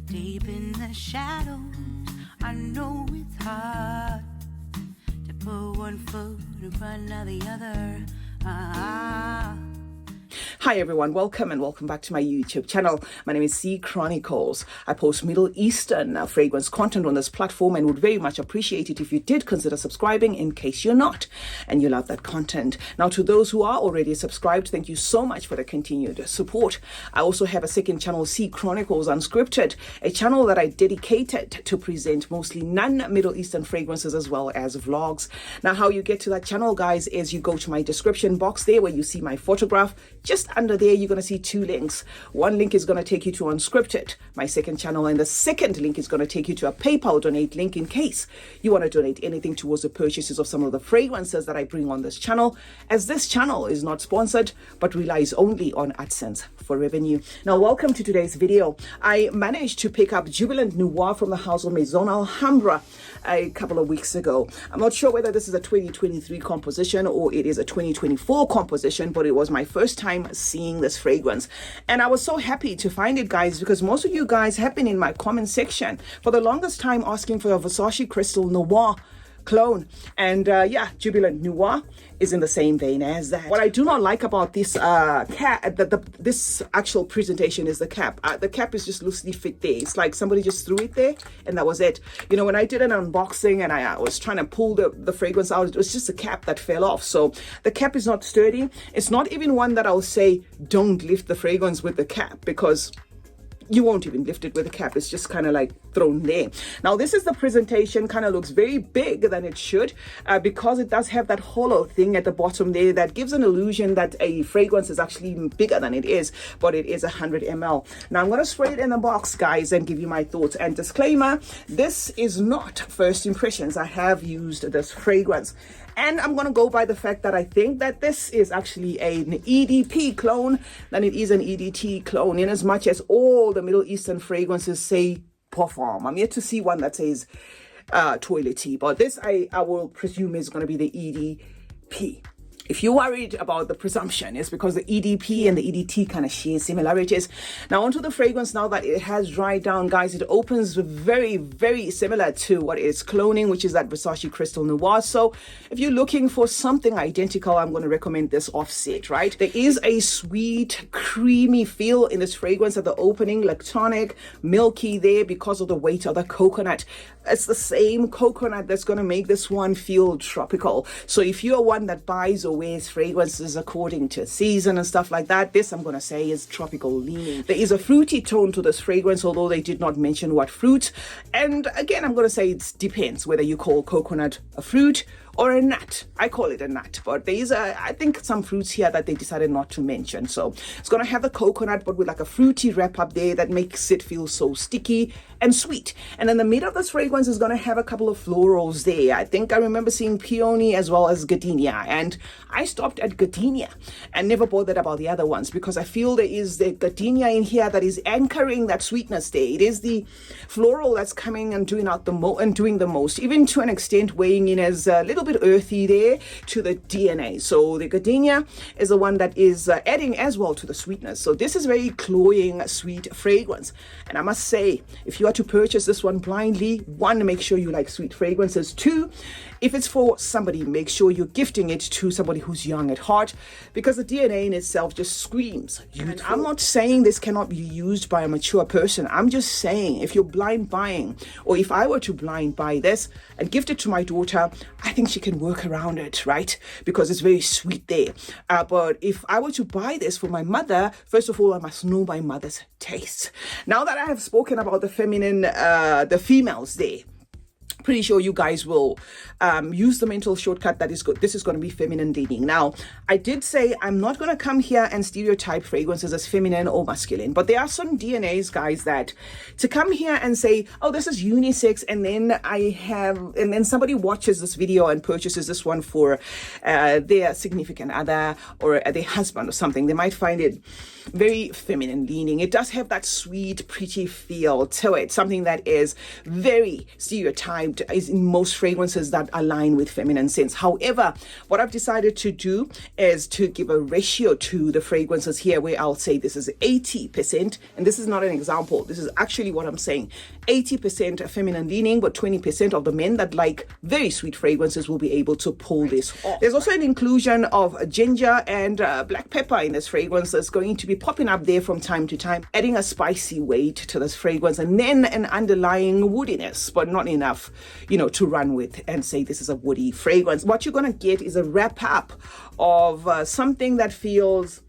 Deep in the shadows, I know it's hard to put one foot in front of the other. Hi everyone, welcome back to my YouTube channel. My name is CeeChronicles. I post Middle Eastern fragrance content on this platform and would very much appreciate it if you did consider subscribing in case you're not and you love that content. Now, to those who are already subscribed, thank you so much for the continued support. I also have a second channel, CeeChronicles Unscripted, a channel that I dedicated to present mostly non-Middle Eastern fragrances as well as vlogs. Now, how you get to that channel, guys, is you go to my description box there where you see my photograph. Just under there, you're going to see two links. One link is going to take you to Unscripted, my second channel, and the second link is going to take you to a PayPal donate link in case you want to donate anything towards the purchases of some of the fragrances that I bring on this channel, as this channel is not sponsored but relies only on AdSense for revenue. Now, welcome to today's video. I managed to pick up Jubilant Noir from the house of Maison, Alhambra, a couple of weeks ago. I'm not sure whether this is a 2023 composition or it is a 2024 composition, but it was my first time seeing this fragrance and I was so happy to find it, guys, because most of you guys have been in my comment section for the longest time asking for a Versace Crystal Noir clone, and Jubilant Noir is in the same vein as that. What I do not like about this cap, this actual presentation, is the cap. The cap is just loosely fit there. It's like somebody just threw it there and that was it. You know, when I did an unboxing and I was trying to pull the fragrance out, it was just a cap that fell off. So the cap is not sturdy. It's not even one that I'll say don't lift the fragrance with the cap, because you won't even lift it with a cap. It's just kind of like thrown there. Now, this is the presentation, kind of looks very big than it should, because it does have that hollow thing at the bottom there that gives an illusion that a fragrance is actually bigger than it is, but it is 100 ml. Now, I'm going to spray it in the box, guys, and give you my thoughts. And disclaimer, this is not first impressions. I have used this fragrance, and I'm going to go by the fact that I think that this is actually an EDP clone than it is an EDT clone, in as much as all the Middle Eastern fragrances say Perfume. I'm yet to see one that says toilety, but this I will presume is going to be the EDP. If you're worried about the presumption, it's because the EDP and the EDT kind of share similarities. Now, onto the fragrance. Now that it has dried down, guys, it opens very, very similar to what it's cloning, which is that Versace Crystal Noir. So if you're looking for something identical, I'm going to recommend this offset, right? There is a sweet, creamy feel in this fragrance at the opening, lactonic, milky there because of the weight of the coconut. It's the same coconut that's going to make this one feel tropical. So if you're one that buys or wears fragrances according to season and stuff like that, this, I'm going to say, is tropical leaning. There is a fruity tone to this fragrance, although they did not mention what fruit. And again, I'm going to say it depends whether you call coconut a fruit or a nut. I call it a nut, but there is I think some fruits here that they decided not to mention. So it's going to have the coconut, but with like a fruity wrap up there that makes it feel so sticky and sweet. And in the middle of this fragrance is going to have a couple of florals there. I think I remember seeing peony as well as gardenia, and I stopped at gardenia and never bothered about the other ones because I feel there is the gardenia in here that is anchoring that sweetness there. It is the floral that's coming and doing the most, even to an extent weighing in as a little bit earthy there to the DNA. So the gardenia is the one that is adding as well to the sweetness. So this is very cloying, sweet fragrance. And I must say, if you are to purchase this one blindly, one, make sure you like sweet fragrances. Two, if it's for somebody, make sure you're gifting it to somebody who's young at heart, because the DNA in itself just screams youthful. I'm not saying this cannot be used by a mature person. I'm just saying if you're blind buying, or if I were to blind buy this and gift it to my daughter, I think she can work around it, right? Because it's very sweet there. But if I were to buy this for my mother, first of all, I must know my mother's taste. Now that I have spoken about the feminine, the females there, pretty sure you guys will use the mental shortcut that is good. This is going to be feminine leaning. Now, I did say I'm not going to come here and stereotype fragrances as feminine or masculine, but there are some DNAs, guys, that to come here and say, oh, this is unisex, and then somebody watches this video and purchases this one for their significant other or their husband or something, they might find it very feminine leaning. It does have that sweet, pretty feel to it, something that is very stereotyped described is in most fragrances that align with feminine scents. However, what I've decided to do is to give a ratio to the fragrances here, where I'll say this is 80%, and this is not an example, this is actually what I'm saying. 80% feminine leaning, but 20% of the men that like very sweet fragrances will be able to pull this off. There's also an inclusion of ginger and black pepper in this fragrance that's going to be popping up there from time to time, adding a spicy weight to this fragrance, and then an underlying woodiness, but not enough, to run with and say this is a woody fragrance. What you're going to get is a wrap up of something that feels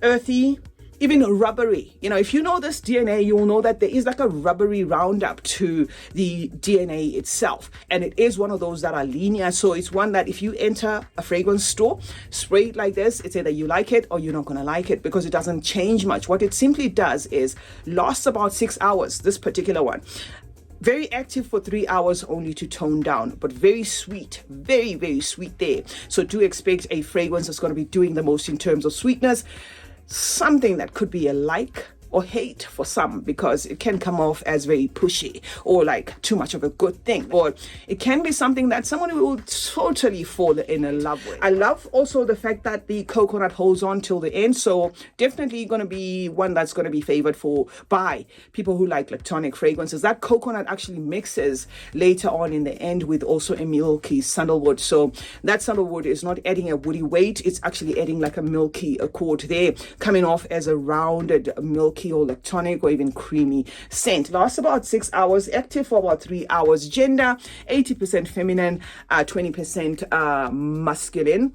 earthy, even rubbery. If you know this DNA, you'll know that there is like a rubbery roundup to the DNA itself. And it is one of those that are linear. So it's one that if you enter a fragrance store, spray it like this, it's either you like it or you're not going to like it, because it doesn't change much. What it simply does is lasts about 6 hours, this particular one. Very active for 3 hours only to tone down, but very sweet, very, very sweet there. So do expect a fragrance that's going to be doing the most in terms of sweetness. Something that could be a like or hate for some, because it can come off as very pushy or like too much of a good thing, or it can be something that someone will totally fall in love with. I love also the fact that the coconut holds on till the end, so definitely going to be one that's going to be favored by people who like tonic fragrances. That coconut actually mixes later on in the end with also a milky sandalwood, so that sandalwood is not adding a woody weight, it's actually adding like a milky accord there, coming off as a rounded milky or tonic or even creamy scent. Lasts about 6 hours, active for about 3 hours. Gender 80% feminine, 20% masculine.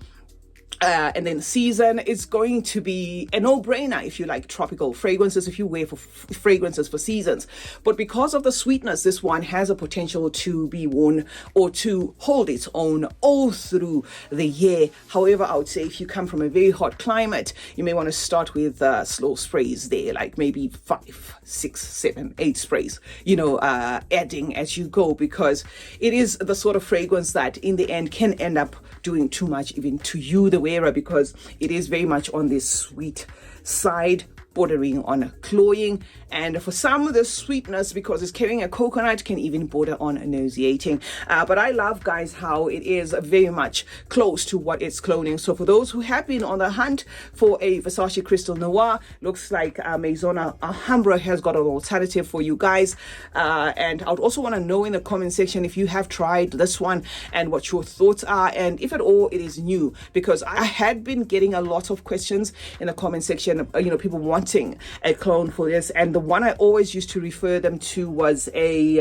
And then season is going to be a no-brainer if you like tropical fragrances, if you wear for fragrances for seasons. But because of the sweetness, this one has a potential to be worn or to hold its own all through the year. However, I would say if you come from a very hot climate, you may want to start with slow sprays there, like maybe 5, 6, 7, 8 sprays, adding as you go, because it is the sort of fragrance that in the end can end up doing too much even to you, the wearer, because it is very much on this sweet side, bordering on cloying, and for some the sweetness, because it's carrying a coconut, can even border on nauseating. But I love, guys, how it is very much close to what it's cloning. So for those who have been on the hunt for a Versace Crystal Noir, looks like Maison Alhambra has got an alternative for you guys. And I would also want to know in the comment section if you have tried this one and what your thoughts are, and if at all it is new, because I had been getting a lot of questions in the comment section, people wanting a clone for this, and the one I always used to refer them to was a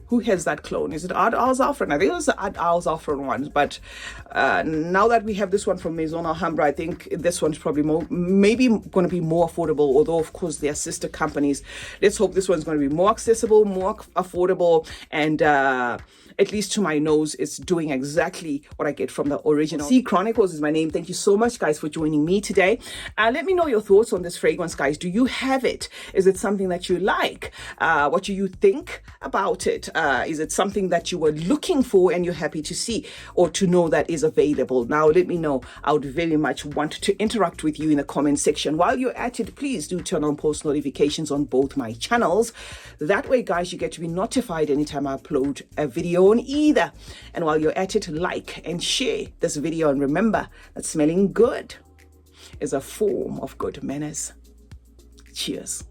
who has that clone? Is it Art Al Zafran? I think it was the Art Al Zafran one, but now that we have this one from Maison Alhambra, I think this one's probably maybe going to be more affordable, although of course they are sister companies. Let's hope this one's going to be more accessible, more affordable, and at least to my nose, it's doing exactly what I get from the original. CeeChronicles is my name. Thank you so much, guys, for joining me today. Let me know your thoughts on this fragrance, guys. Do you have it? Is it something that you like? What do you think about it? Is it something that you were looking for and you're happy to see or to know that is available? Now, let me know. I would very much want to interact with you in the comment section. While you're at it, please do turn on post notifications on both my channels. That way, guys, you get to be notified anytime I upload a video on either. And while you're at it, like and share this video, and remember that smelling good is a form of good manners. Cheers.